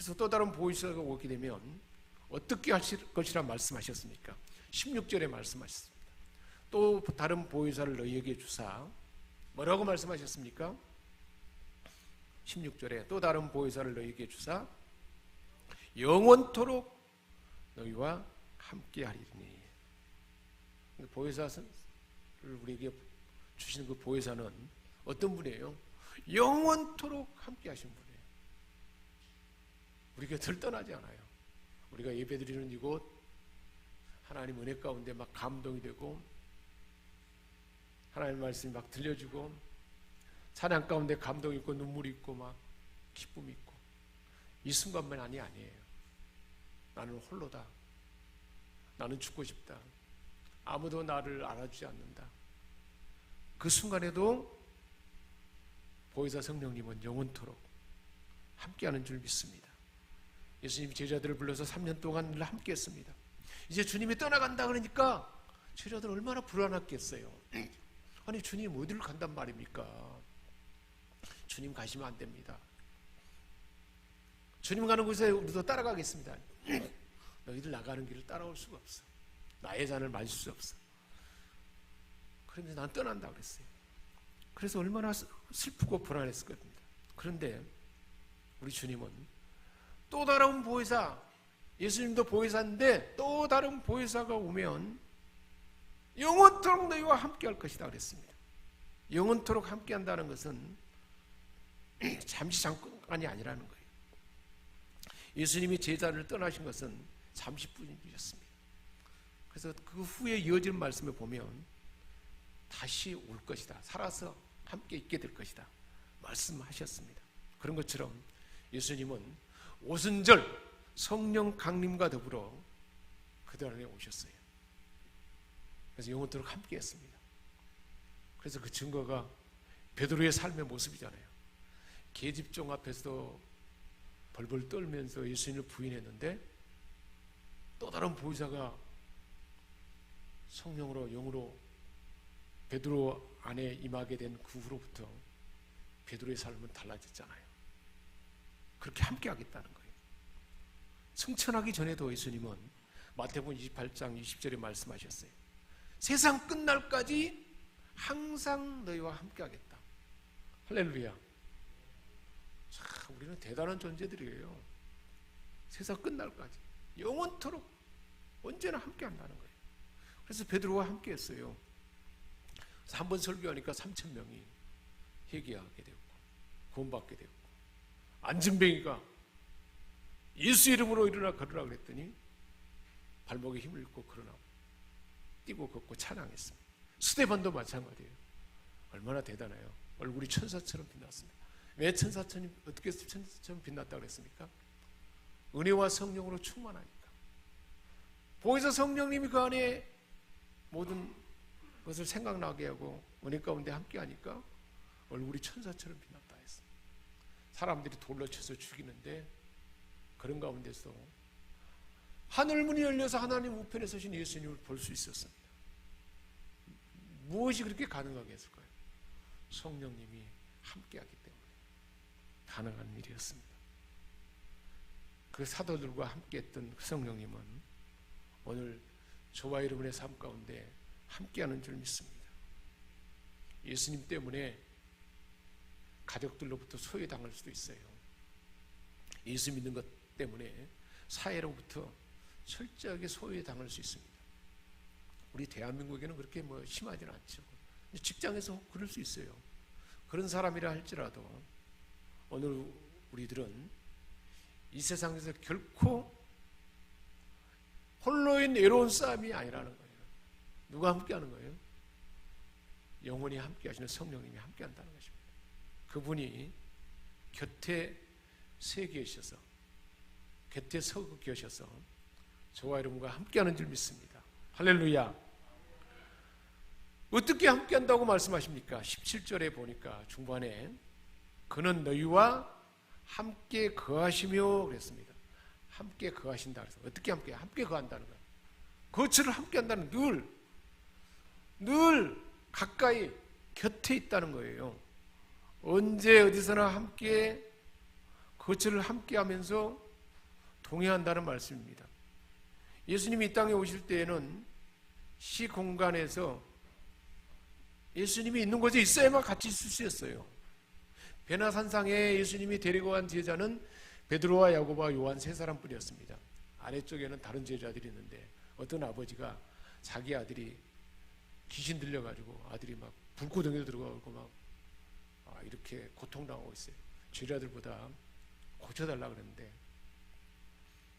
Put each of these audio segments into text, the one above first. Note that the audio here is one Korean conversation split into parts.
그래서 또 다른 보혜사가 오게 되면 어떻게 하실 것이라 말씀하셨습니까? 16절에 말씀하셨습니다. 또 다른 보혜사를 너희에게 주사 뭐라고 말씀하셨습니까? 16절에 또 다른 보혜사를 너희에게 주사 영원토록 너희와 함께 하리니. 보혜사를 우리에게 주시는 그 보혜사는 어떤 분이에요? 영원토록 함께 하신 분이에요. 우리 곁을 떠나지 않아요. 우리가 예배드리는 이곳 하나님 은혜 가운데 막 감동이 되고 하나님 말씀이 막 들려주고 찬양 가운데 감동이 있고 눈물이 있고 막 기쁨이 있고 이 순간만이 아니에요. 나는 홀로다. 나는 죽고 싶다. 아무도 나를 알아주지 않는다. 그 순간에도 보혜사 성령님은 영원토록 함께하는 줄 믿습니다. 예수님이 제자들을 불러서 3년 동안 늘 함께했습니다. 이제 주님이 떠나간다 그러니까 제자들 얼마나 불안했겠어요. 아니 주님 어디를 간단 말입니까? 주님 가시면 안 됩니다. 주님 가는 곳에 우리도 따라가겠습니다. 너희들 나가는 길을 따라올 수가 없어. 나의 잔을 마실 수 없어. 그러면서 난 떠난다 그랬어요. 그래서 얼마나 슬프고 불안했을 겁니다. 그런데 우리 주님은 또 다른 보혜사, 예수님도 보혜사인데 또 다른 보혜사가 오면 영원토록 너희와 함께 할 것이다 그랬습니다. 영원토록 함께 한다는 것은 잠시 잠깐이 아니라는 거예요. 예수님이 제자를 떠나신 것은 잠시뿐이었습니다. 그래서 그 후에 이어지는 말씀을 보면 다시 올 것이다. 살아서 함께 있게 될 것이다. 말씀하셨습니다. 그런 것처럼 예수님은 오순절 성령 강림과 더불어 그들 안에 오셨어요. 그래서 영원토록 함께 했습니다. 그래서 그 증거가 베드로의 삶의 모습이잖아요. 계집종 앞에서도 벌벌 떨면서 예수님을 부인했는데 또 다른 보혜사가 성령으로 영으로 베드로 안에 임하게 된 그 후로부터 베드로의 삶은 달라졌잖아요. 그렇게 함께 하겠다는 거예요. 승천하기 전에도 예수님은 마태복음 28장 20절에 말씀하셨어요. 세상 끝날까지 항상 너희와 함께 하겠다. 할렐루야. 참, 우리는 대단한 존재들이에요. 세상 끝날까지 영원토록 언제나 함께 한다는 거예요. 그래서 베드로와 함께 했어요. 그래서 한 번 설교하니까 3,000명이 회개하게 되었고 구원받게 되었고, 안진뱅이가 예수 이름으로 일어나 걸으라 그랬더니 발목에 힘을 잃고 걸어나고 뛰고 걷고 찬양했습니다. 스데반도 마찬가지예요. 얼마나 대단해요. 얼굴이 천사처럼 빛났습니다. 왜 천사처럼, 어떻게 천사처럼 빛났다고 그랬습니까? 은혜와 성령으로 충만하니까. 보혜사 성령님이 그 안에 모든 것을 생각나게 하고 은혜 가운데 함께 하니까 얼굴이 천사처럼 빛났다 했어요. 사람들이 돌로 쳐서 죽이는데 그런 가운데서 하늘문이 열려서 하나님 우편에 서신 예수님을 볼 수 있었습니다. 무엇이 그렇게 가능하게 했을까요? 성령님이 함께하기 때문에 가능한 일이었습니다. 그 사도들과 함께했던 그 성령님은 오늘 저와 여러분의 삶 가운데 함께하는 줄 믿습니다. 예수님 때문에 가족들로부터 소외당할 수도 있어요. 예수 믿는 것 때문에 사회로부터 철저하게 소외당할 수 있습니다. 우리 대한민국에는 그렇게 심하지는 않죠. 직장에서 그럴 수 있어요. 그런 사람이라 할지라도 오늘 우리들은 이 세상에서 결코 홀로인 외로운 싸움이 아니라는 거예요. 누가 함께하는 거예요? 영원히 함께하시는 성령님이 함께한다는 것입니다. 그분이 곁에 서 계셔서, 곁에 서 계셔서 저와 여러분과 함께하는 줄 믿습니다. 할렐루야. 어떻게 함께한다고 말씀하십니까? 17절에 보니까 중반에 그는 너희와 함께 거하시며 그랬습니다. 함께 거하신다 그래서 어떻게 함께? 함께 거한다는 거예요. 거처를 함께 한다는, 늘 가까이 곁에 있다는 거예요. 언제 어디서나 함께 거처를 함께 하면서 동의한다는 말씀입니다. 예수님이 이 땅에 오실 때에는 시 공간에서 예수님이 있는 곳에 있어야만 같이 있을 수 있어요. 베나 산상에 예수님이 데리고 간 제자는 베드로와 야고보와 요한 세 사람뿐이었습니다. 아래쪽에는 다른 제자들이 있는데 어떤 아버지가 자기 아들이 귀신 들려가지고 아들이 막 불구덩이에 들어가고 막 이렇게 고통당하고 있어요. 제자들보다 고쳐달라고 그랬는데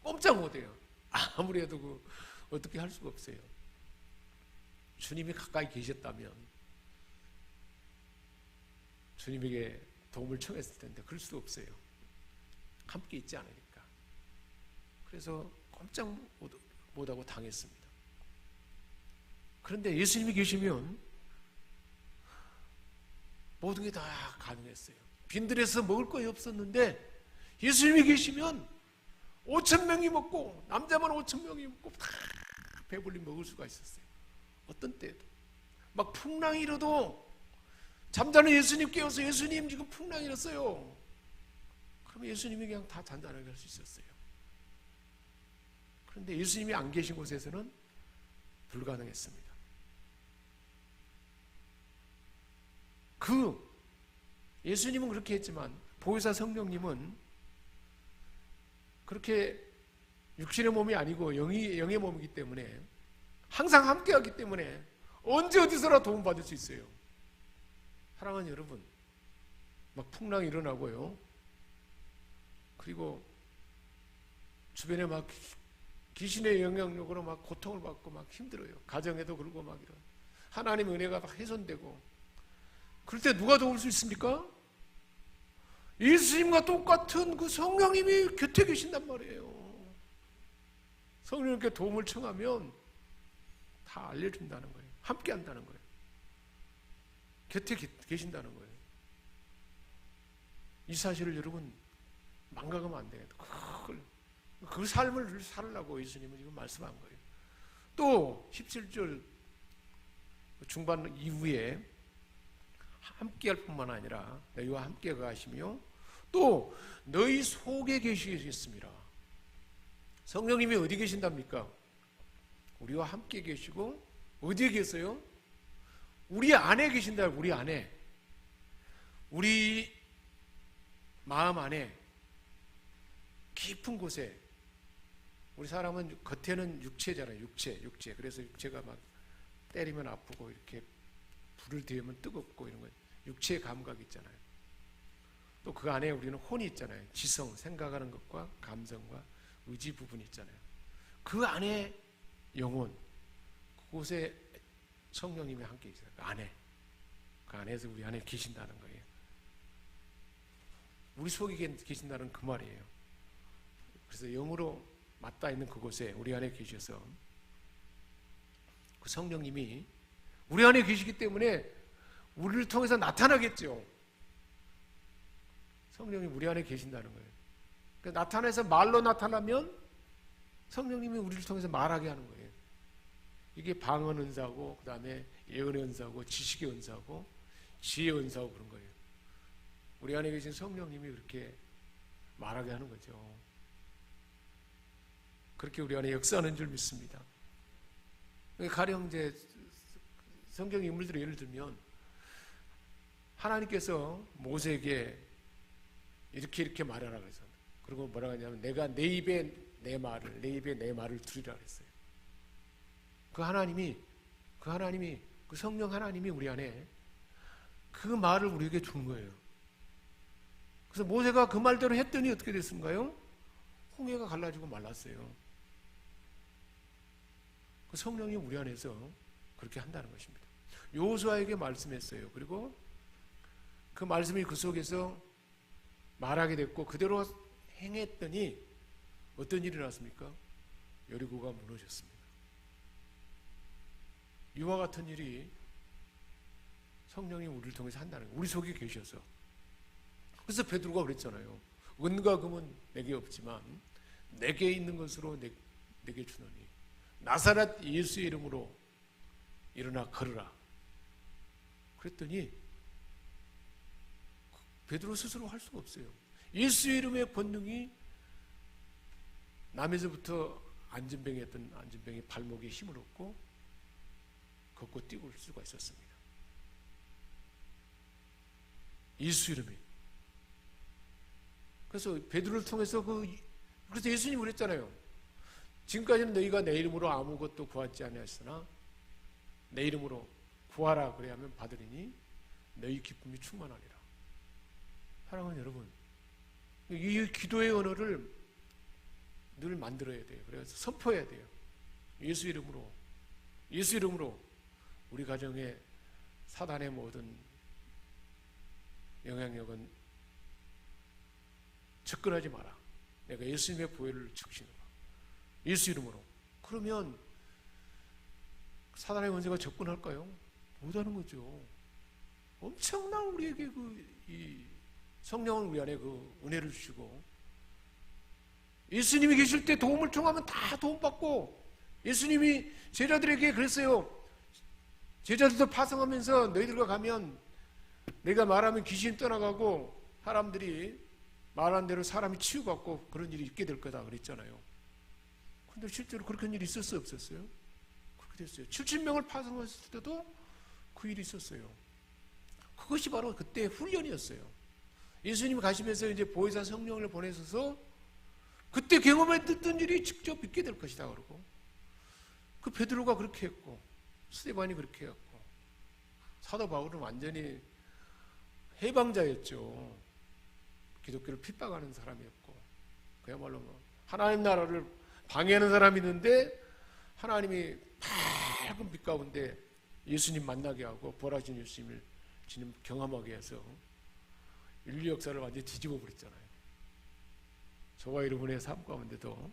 꼼짝 못해요. 아무리 해도 어떻게 할 수가 없어요. 주님이 가까이 계셨다면 주님에게 도움을 청했을 텐데 그럴 수도 없어요. 함께 있지 않으니까. 그래서 꼼짝 못하고 당했습니다. 그런데 예수님이 계시면 모든 게 다 가능했어요. 빈들에서 먹을 것이 없었는데 예수님이 계시면 5,000명이 먹고 남자만 5,000명이 먹고 다 배불리 먹을 수가 있었어요. 어떤 때에도 막 풍랑이 일어도 잠자는 예수님 깨워서 예수님 지금 풍랑이 일었어요. 그러면 예수님이 그냥 다 잔잔하게 할 수 있었어요. 그런데 예수님이 안 계신 곳에서는 불가능했습니다. 예수님은 그렇게 했지만 보혜사 성령님은 그렇게 육신의 몸이 아니고 영의 몸이기 때문에 항상 함께하기 때문에 언제 어디서나 도움받을 수 있어요. 사랑하는 여러분, 막 풍랑이 일어나고요. 그리고 주변에 막 귀신의 영향력으로 막 고통을 받고 막 힘들어요. 가정에도 그러고 막 이런. 하나님의 은혜가 막 훼손되고. 그럴 때 누가 도울 수 있습니까? 예수님과 똑같은 그 성령님이 곁에 계신단 말이에요. 성령님께 도움을 청하면 다 알려준다는 거예요. 함께 한다는 거예요. 곁에 계신다는 거예요. 이 사실을 여러분 망각하면 안 돼요. 그 삶을 살으려고 예수님은 지금 말씀한 거예요. 또 17절 중반 이후에 함께 할 뿐만 아니라 너희와 함께 가시며 또 너희 속에 계시겠습니다. 성령님이 어디 계신답니까? 우리와 함께 계시고 어디에 계세요? 우리 안에 계신다. 우리 안에, 우리 마음 안에 깊은 곳에. 우리 사람은 겉에는 육체잖아요. 육체. 그래서 육체가 막 때리면 아프고 이렇게 불을 데우면 뜨겁고 이런 거, 육체의 감각이 있잖아요. 또 그 안에 우리는 혼이 있잖아요. 지성, 생각하는 것과 감성과 의지 부분이 있잖아요. 그 안에 영혼, 그곳에 성령님이 함께 있어요. 그 안에서 우리 안에 계신다는 거예요. 우리 속에 계신다는 그 말이에요. 그래서 영으로 맞닿아 있는 그곳에 우리 안에 계셔서 그 성령님이 우리 안에 계시기 때문에 우리를 통해서 나타나겠죠. 성령님이 우리 안에 계신다는 거예요. 그러니까 나타나서 말로 나타나면 성령님이 우리를 통해서 말하게 하는 거예요. 이게 방언 은사고, 그 다음에 예언의 은사고, 지식의 은사고, 지혜의 은사고 그런 거예요. 우리 안에 계신 성령님이 그렇게 말하게 하는 거죠. 그렇게 우리 안에 역사하는 줄 믿습니다. 가령 이제 성경 인물들의 예를 들면 하나님께서 모세에게 이렇게 말하라 그래서, 그리고 뭐라고 하냐면 내가 내 입에 내 말을 두리라 그랬어요. 그 하나님이 그 성령 하나님이 우리 안에 그 말을 우리에게 준 거예요. 그래서 모세가 그 말대로 했더니 어떻게 됐을까요? 홍해가 갈라지고 말랐어요. 그 성령이 우리 안에서 그렇게 한다는 것입니다. 여호수아에게 말씀했어요. 그리고 그 말씀이 그 속에서 말하게 됐고 그대로 행했더니 어떤 일이 났습니까? 여리고가 무너졌습니다. 이와 같은 일이 성령이 우리를 통해서 한다는 거예요. 우리 속에 계셔서. 그래서 베드로가 그랬잖아요. 은과 금은 내게 없지만 내게 있는 것으로 내게 주노니 나사렛 예수의 이름으로 일어나 걸으라. 그랬더니 베드로 스스로 할 수가 없어요. 예수의 이름의 권능이 남에서부터 안전병이었던 안전병이 발목에 힘을 얻고 걷고 뛰고 올 수가 있었습니다. 예수 이름이. 그래서 베드로를 통해서 그래서 예수님이 그랬잖아요. 지금까지는 너희가 내 이름으로 아무것도 구하지 아니하였으나 내 이름으로 구하라 그래야 하면 받으리니 너희 기쁨이 충만하리라. 사랑하는 여러분, 이 기도의 언어를 늘 만들어야 돼요. 그래서 선포해야 돼요. 예수 이름으로 우리 가정에 사단의 모든 영향력은 접근하지 마라. 내가 예수님의 보혈을 적시노라. 예수 이름으로. 그러면 사단의 권세가 접근할까요? 못하는 거죠. 엄청난 우리에게 이 성령은 우리 안에 그 은혜를 주시고, 예수님이 계실 때 도움을 청하면 다 도움받고, 예수님이 제자들에게 그랬어요. 제자들도 파송하면서 너희들과 가면 내가 말하면 귀신이 떠나가고 사람들이 말한 대로 사람이 치유받고 그런 일이 있게 될 거다 그랬잖아요. 근데 실제로 그렇게 일이 있었어요, 없었어요? 그렇게 됐어요. 70명을 파송했을 때도 그 일이 있었어요. 그것이 바로 그때 훈련이었어요. 예수님이 가시면서 이제 보혜사 성령을 보내셔서 그때 경험했던 일이 직접 있게 될 것이다 그러고, 그 베드로가 그렇게 했고 스데반이 그렇게 했고, 사도 바울은 완전히 해방자였죠. 기독교를 핍박하는 사람이었고, 그야말로 하나님 나라를 방해하는 사람이 있는데 하나님이 밝은 빛 가운데 예수님 만나게 하고 보라진 예수님을 지금 경험하게 해서 인류 역사를 완전히 뒤집어 버렸잖아요. 저와 여러분의 삶 가운데도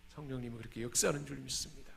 성령님이 그렇게 역사하는 줄 믿습니다.